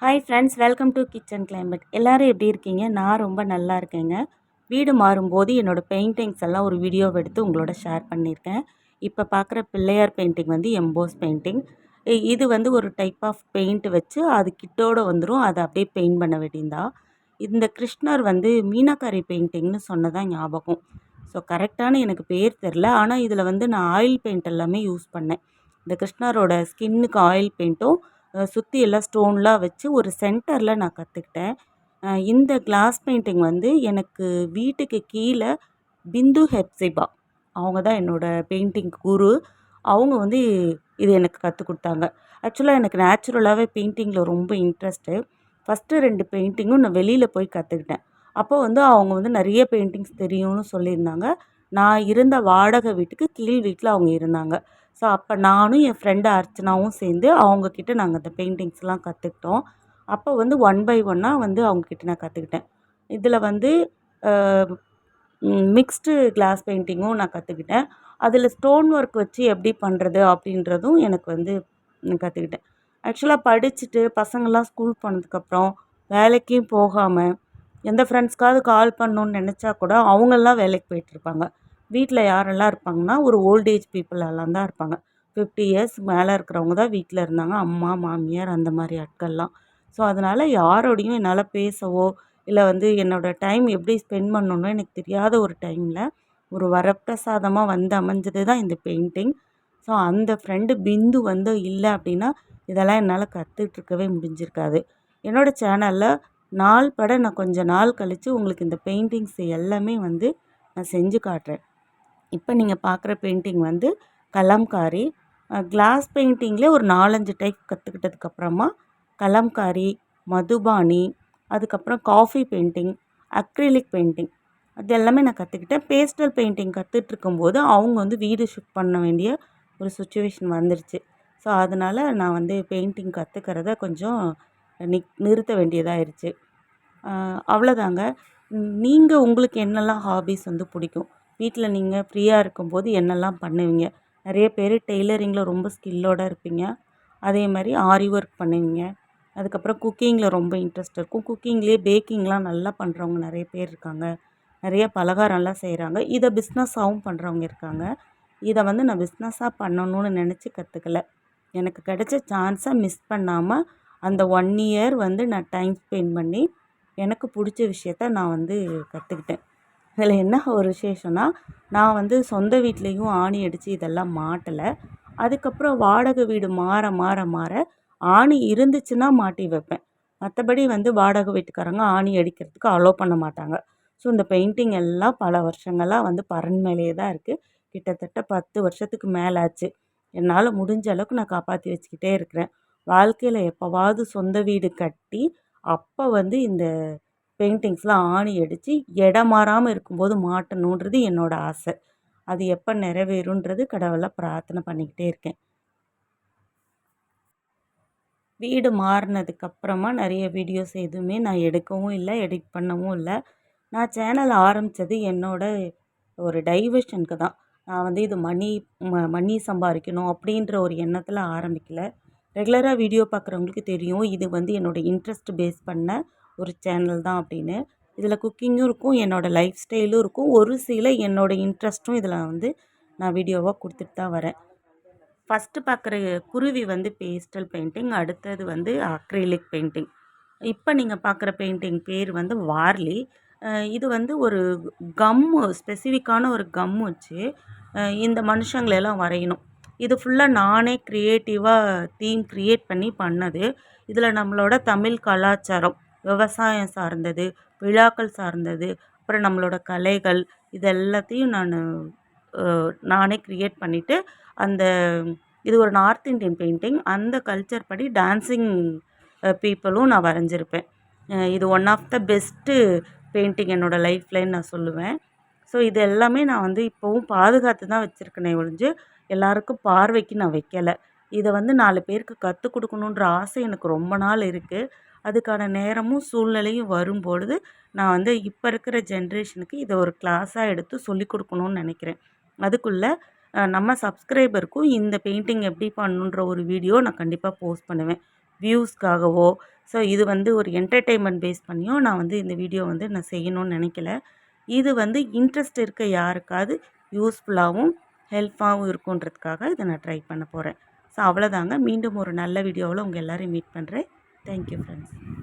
Hi friends, welcome to kitchen climate. எல்லோரும் எப்படி இருக்கீங்க? நான் ரொம்ப நல்லா இருக்கேங்க. வீடு மாறும்போது என்னோடய பெயிண்டிங்ஸ் எல்லாம் ஒரு வீடியோவை எடுத்து உங்களோட ஷேர் பண்ணியிருக்கேன். இப்போ பார்க்குற பிள்ளையார் பெயிண்டிங் வந்து எம்போஸ் பெயிண்டிங். இது வந்து ஒரு டைப் ஆஃப் பெயிண்ட் வச்சு அது கிட்டோட வந்துடும். அதை அப்படியே பெயிண்ட் பண்ண வேண்டியதா. இந்த கிருஷ்ணர் வந்து மீனாக்காரி பெயிண்டிங்னு சொன்னதான் ஞாபகம். ஸோ கரெக்டான எனக்கு பேர் தெரில. ஆனால் இதில் வந்து நான் ஆயில் பெயிண்ட் எல்லாமே யூஸ் பண்ணேன். இந்த கிருஷ்ணரோட ஸ்கின்னுக்கு ஆயில் பெயிண்ட்டும் சுற்றி எல்லாம் ஸ்டோன்லாம் வச்சு ஒரு சென்டரில் நான் கற்றுக்கிட்டேன். இந்த கிளாஸ் பெயிண்டிங் வந்து எனக்கு வீட்டுக்கு கீழே பிந்து ஹெப்சிபா அவங்க தான் என்னோடய பெயிண்டிங் குரு. அவங்க வந்து இது எனக்கு கற்றுக் கொடுத்தாங்க. ஆக்சுவலாக எனக்கு நேச்சுரலாகவே பெயிண்டிங்கில் ரொம்ப இன்ட்ரெஸ்ட்டு. ஃபஸ்ட்டு 2 பெயிண்டிங்கும் நான் வெளியில் போய் கற்றுக்கிட்டேன். அப்போ வந்து அவங்க வந்து நிறைய பெயிண்டிங்ஸ் தெரியும்னு சொல்லியிருந்தாங்க. நான் இருந்த வாடகை வீட்டுக்கு கீழ் வீட்டில் அவங்க இருந்தாங்க. ஸோ அப்போ நானும் என் ஃப்ரெண்டு அர்ச்சனாவும் சேர்ந்து அவங்கக்கிட்ட நாங்கள் அந்த பெயிண்டிங்ஸ்லாம் கற்றுக்கிட்டோம். அப்போ வந்து ஒன் பை ஒன்னாக வந்து அவங்கக்கிட்ட நான் கற்றுக்கிட்டேன். இதில் வந்து மிக்ஸ்டு கிளாஸ் பெயிண்டிங்கும் நான் கற்றுக்கிட்டேன். அதில் ஸ்டோன் ஒர்க் வச்சு எப்படி பண்ணுறது அப்படின்றதும் எனக்கு வந்து கற்றுக்கிட்டேன். ஆக்சுவலாக படிச்சுட்டு பசங்கள்லாம் ஸ்கூல் போனதுக்கப்புறம் வேலைக்கும் போகாமல் எந்த ஃப்ரெண்ட்ஸ்க்காவது கால் பண்ணணுன்னு நினச்சா கூட அவங்கெல்லாம் வேலைக்கு போயிட்டுருப்பாங்க. வீட்டில் யாரெல்லாம் இருப்பாங்கன்னா ஒரு ஓல்டேஜ் பீப்புள் எல்லாம் தான் இருப்பாங்க. 50 இயர்ஸ் மேலே இருக்கிறவங்க தான் வீட்டில் இருந்தாங்க. அம்மா, மாமியார் அந்த மாதிரி ஆட்கள்லாம். ஸோ அதனால் யாரோடையும் என்னால் பேசவோ இல்லை வந்து என்னோடய டைம் எப்படி ஸ்பெண்ட் பண்ணணுன்னு எனக்கு தெரியாத ஒரு டைமில் ஒரு வரப்பிரசாதமாக வந்து அமைஞ்சது தான் இந்த பெயிண்டிங். ஸோ அந்த ஃப்ரெண்டு பிந்து வந்து இல்லை அப்படின்னா இதெல்லாம் என்னால் கற்றுட்ருக்கவே முடிஞ்சிருக்காது. என்னோடய சேனலில் நாள் பட நான் கொஞ்சம் நாள் கழித்து உங்களுக்கு இந்த பெயிண்டிங்ஸ் எல்லாமே வந்து நான் செஞ்சு காட்டுறேன். இப்போ நீங்கள் பார்க்குற பெயிண்டிங் வந்து கலம்காரி. கிளாஸ் பெயிண்டிங்லேயே ஒரு 4-5 டைப் கற்றுக்கிட்டதுக்கப்புறமா கலம்காரி, மதுபானி, அதுக்கப்புறம் காஃபி பெயிண்டிங், அக்ரிலிக் பெயிண்டிங் அது எல்லாமே நான் கற்றுக்கிட்டேன். பேஸ்டல் பெயிண்டிங் கற்றுட்ருக்கும்போது அவங்க வந்து வீடு ஷிஃப்ட் பண்ண வேண்டிய ஒரு சுச்சுவேஷன் வந்துருச்சு. ஸோ அதனால் நான் வந்து பெயிண்டிங் கற்றுக்கிறத கொஞ்சம் நிறுத்த வேண்டியதாகிருச்சு. அவ்வளோதாங்க. நீங்கள் உங்களுக்கு என்னெல்லாம் ஹாபீஸ் வந்து பிடிக்கும்? வீட்டில் நீங்கள் ஃப்ரீயாக இருக்கும்போது என்னெல்லாம் பண்ணுவீங்க? நிறைய பேர் டெய்லரிங்கில் ரொம்ப ஸ்கில்லோடு இருப்பீங்க. அதே மாதிரி ஆரி ஒர்க் பண்ணுவீங்க. அதுக்கப்புறம் குக்கிங்கில் ரொம்ப இன்ட்ரெஸ்ட் இருக்கும். குக்கிங்லேயே பேக்கிங்லாம் நல்லா பண்ணுறவங்க நிறைய பேர் இருக்காங்க. நிறைய பலகாரம்லாம் செய்கிறாங்க. இதை பிஸ்னஸாகவும் பண்ணுறவங்க இருக்காங்க. இதை வந்து நான் பிஸ்னஸாக பண்ணணும்னு நினச்சி கற்றுக்கல. எனக்கு கிடைச்ச சான்ஸை மிஸ் பண்ணாமல் அந்த 1 இயர் வந்து நான் டைம் ஸ்பெண்ட் பண்ணி எனக்கு பிடிச்ச விஷயத்த நான் வந்து கற்றுக்கிட்டேன். இதில் என்ன ஒரு விசேஷம்னா, நான் வந்து சொந்த வீட்லேயும் ஆணி அடித்து இதெல்லாம் மாட்டலை. அதுக்கப்புறம் வாடகை வீடு மாற மாற மாற ஆணி இருந்துச்சுன்னா மாட்டி வைப்பேன். மற்றபடி வந்து வாடகை வீட்டுக்காரங்க ஆணி அடிக்கிறதுக்கு அலோவ் பண்ண மாட்டாங்க. ஸோ இந்த பெயிண்டிங் எல்லாம் பல வருஷங்களாக வந்து பரண் மேலேயே தான் இருக்குது. கிட்டத்தட்ட 10 வருஷத்துக்கு மேலே ஆச்சு. என்னால் முடிஞ்ச அளவுக்கு நான் காப்பாற்றி வச்சுக்கிட்டே இருக்கிறேன். வாழ்க்கையில் எப்போவாவது சொந்த வீடு கட்டி அப்போ வந்து இந்த பெயிண்டிங்ஸ்லாம் ஆணி அடித்து இடம் மாறாமல் இருக்கும்போது மாட்டணுன்றது என்னோடய ஆசை. அது எப்போ நிறைவேறுன்றது கடவுளை பிரார்த்தனை பண்ணிக்கிட்டே இருக்கேன். வீடு மாறினதுக்கப்புறமா நிறைய வீடியோஸ் எதுவுமே நான் எடுக்கவும் இல்லை, எடிட் பண்ணவும் இல்லை. நான் சேனல் ஆரம்பித்தது என்னோட ஒரு டைவர்ஷனுக்கு தான். நான் வந்து இது மணி சம்பாதிக்கணும் அப்படின்ற ஒரு எண்ணத்தில் ஆரம்பிக்கல. ரெகுலராக வீடியோ பார்க்குறவங்களுக்கு தெரியும் இது வந்து என்னோடய இன்ட்ரெஸ்ட் பேஸ் பண்ண ஒரு சேனல் தான் அப்படின்னு. இதில் குக்கிங்கும் இருக்கும், என்னோடய லைஃப் ஸ்டைலும் இருக்கும், ஒரு சில என்னோடய இன்ட்ரெஸ்ட்டும் இதில் வந்து நான் வீடியோவாக கொடுத்துட்டு தான் வரேன். ஃபஸ்ட்டு பார்க்குற குருவி வந்து பேஸ்டல் பெயிண்டிங், அடுத்தது வந்து அக்ரிலிக் பெயிண்டிங். இப்போ நீங்கள் பார்க்குற பெயிண்டிங் பேர் வந்து வார்லி. இது வந்து ஒரு கம்மு ஸ்பெசிஃபிக்கான ஒரு கம் வச்சு இந்த மனுஷங்களெல்லாம் வரையணும். இது ஃபுல்லாக நானே க்ரியேட்டிவாக தீம் க்ரியேட் பண்ணி பண்ணது. இதில் நம்மளோட தமிழ் கலாச்சாரம், விவசாயம் சார்ந்தது, விழாக்கள் சார்ந்தது, அப்புறம் நம்மளோட கலைகள் இது எல்லாத்தையும் நானே க்ரியேட் பண்ணிவிட்டு அந்த இது ஒரு நார்த் இண்டியன் பெயிண்டிங். அந்த கல்ச்சர் படி டான்ஸிங் பீப்புளும் நான் வரைஞ்சிருப்பேன். இது one of the best painting என்னோடய லைஃப்லன்னு நான் சொல்லுவேன். ஸோ இது எல்லாமே நான் வந்து இப்போவும் பாதுகாத்து தான் வச்சுருக்கேனே ஒழிஞ்சு எல்லாருக்கும் பார்வைக்கு நான் வைக்கலை. இதை வந்து 4 பேருக்கு கற்றுக் கொடுக்கணுன்ற ஆசை எனக்கு ரொம்ப நாள் இருக்குது. அதுக்கான நேரமும் சூழ்நிலையும் வரும்பொழுது நான் வந்து இப்போ இருக்கிற ஜென்ரேஷனுக்கு இதை ஒரு கிளாஸாக எடுத்து சொல்லிக் கொடுக்கணும்னு நினைக்கிறேன். அதுக்குள்ளே நம்ம சப்ஸ்கிரைபருக்கும் இந்த பெயிண்டிங் எப்படி பண்ணணுன்ற ஒரு வீடியோ நான் கண்டிப்பாக போஸ்ட் பண்ணுவேன். வியூஸ்க்காகவோ. ஸோ இது வந்து ஒரு என்டர்டெயின்மெண்ட் பேஸ் பண்ணியும் நான் வந்து இந்த வீடியோ வந்து நான் செய்யணும்னு நினைக்கல. இது வந்து இன்ட்ரெஸ்ட் இருக்க யாருக்காவது யூஸ்ஃபுல்லாகவும் ஹெல்ப்பாகவும் இருக்குன்றதுக்காக இதை நான் ட்ரை பண்ண போகிறேன். ஸோ அவ்வளோதாங்க. மீண்டும் ஒரு நல்ல வீடியோவில் உங்கள் எல்லோரையும் மீட் பண்ணுறேன். Thank you friends.